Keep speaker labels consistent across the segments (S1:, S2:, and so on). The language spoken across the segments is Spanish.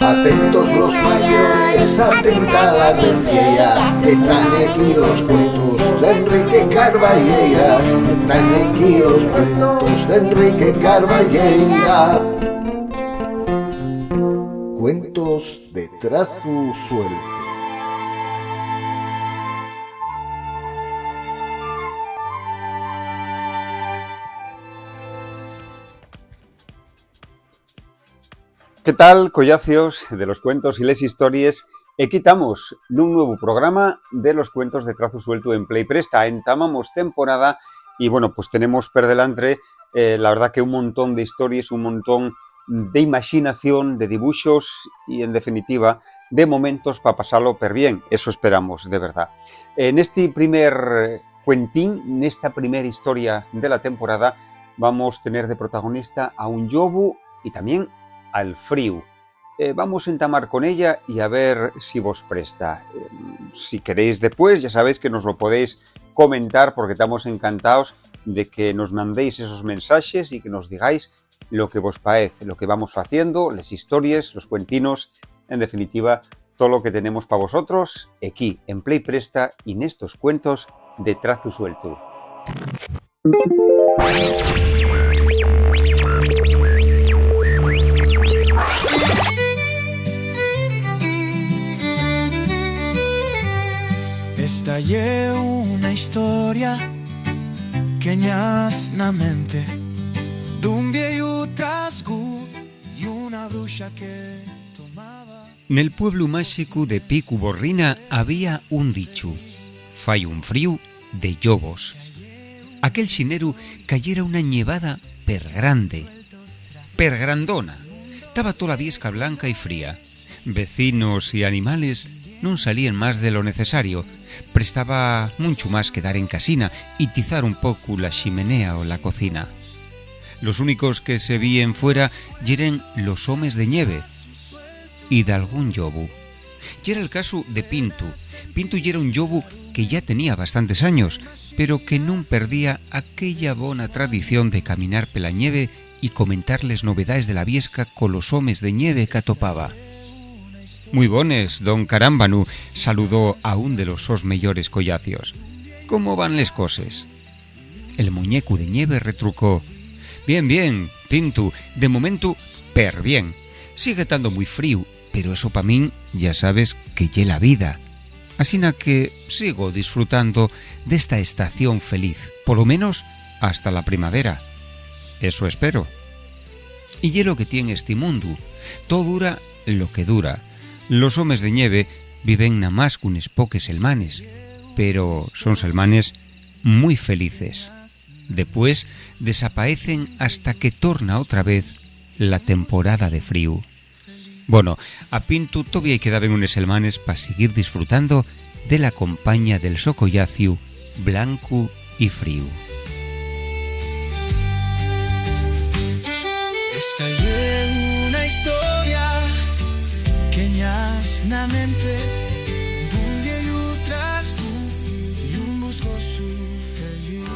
S1: Atentos los mayores, atenta la audiencia, que están aquí los cuentos de Enrique Carballeira. Están aquí los cuentos de Enrique Carballeira. Cuentos de trazo suelto.
S2: ¿Qué tal, collacios de los cuentos y les historias? Aquí estamos nun nuevo programa de los cuentos de trazo suelto en Play Presta. Entamamos temporada y bueno, pues tenemos per delante la verdad que un montón de historias, un montón de imaginación, de dibujos y en definitiva de momentos para pasarlo per bien. Eso esperamos, de verdad. En este primer cuentín, en esta primera historia de la temporada, vamos a tener de protagonista a un llobu y también al frío. Vamos a entamar con ella y a ver si vos presta. Si queréis después, ya sabéis que nos lo podéis comentar porque estamos encantados de que nos mandéis esos mensajes y que nos digáis lo que vos parece, lo que vamos haciendo, las historias, los cuentinos, en definitiva, todo lo que tenemos para vosotros aquí en Play Presta y en estos cuentos de trazo suelto.
S3: Esta é una historia que añas na mente dun viejo trasgu y una bruxa que tomaba.
S4: Nel pueblo máxico de Picu Borrina había un dicho: fai un frío de llobos. Aquel xinero cayera una nevada per grande, per grandona. Taba toda la viesca blanca y fría. Vecinos y animales non salían más de lo necesario. Prestaba mucho más quedar en casina y tizar un poco la chimenea o la cocina. Los únicos que se vían fuera yeren los homes de nieve y de algún llobu. Y era el caso de Pintu. Pintu yera un llobu que ya tenía bastantes años, pero que non perdía aquella bona tradición de caminar pela nieve y comentarles novedades de la viesca con los homes de nieve que atopaba. Muy bones, don Carámbanu, saludó a un de los sos meyores collacios. ¿Cómo van les coses? El muñeco de nieve retrucó: Bien, bien, Pintu, de momento, per bien. Sigue estando muy frío, pero eso pa' mí ya sabes que ye la vida. Asina que sigo disfrutando de esta estación feliz, por lo menos hasta la primavera. Eso espero. Y ye lo que tiene este mundo. Todo dura lo que dura. Los homes de nieve viven na más cunes poques selmanes, pero son selmanes muy felices. Después desaparecen hasta que torna otra vez la temporada de frío. Bueno, a Pintu todavía quedaban unos selmanes para seguir disfrutando de la compañía del socollacio blanco y frío.
S3: Esta é una historia que añas na mente dun viejo trasgu y un buscoso feliz.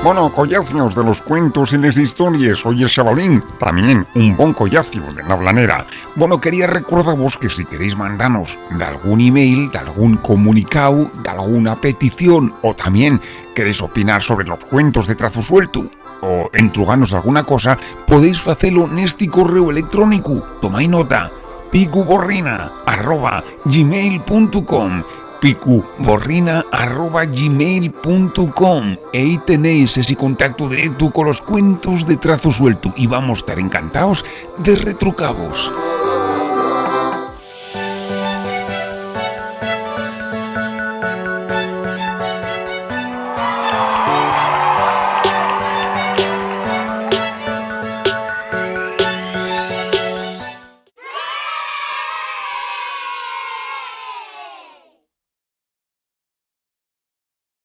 S5: Bueno, collacios de los cuentos y las historias, oye chavalín, también un bon collacio de la blanera. Bueno, quería recordaros que si queréis mandarnos de algún email, de algún comunicado, de alguna petición, o también queréis opinar sobre los cuentos de trazo suelto, o entrugarnos alguna cosa, podéis hacerlo en este correo electrónico. Tomai nota: picuborrina@gmail.com, picuborrina@gmail.com. Ahí tenéis ese contacto directo con los cuentos de trazo suelto y vamos a estar encantados de retrucaros.